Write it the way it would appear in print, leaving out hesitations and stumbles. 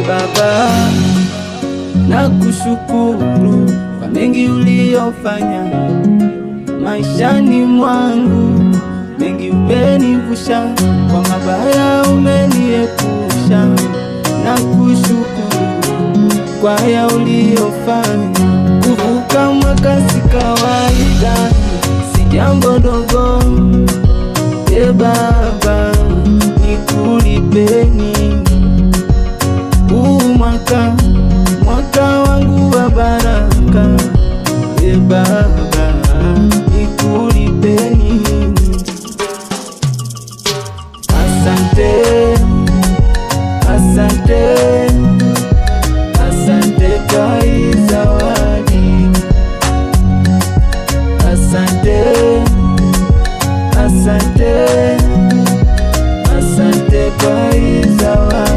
Baba, nakushukuru kwa mengi uliyofanya maishani mwangu, mengi umenivusha, kwa mabaya umeniepusha. Nakushukuru kwa ya uliyofanya, kuvuka mwaka si kawaida, si jambo dogo. Baba, nikulipe nini? Mwaka wangu wa baraka. Baba, nikulipe nini? Asante, asante, asante kwa hii zawadi. Asante, asante, asante kwa hii zawadi.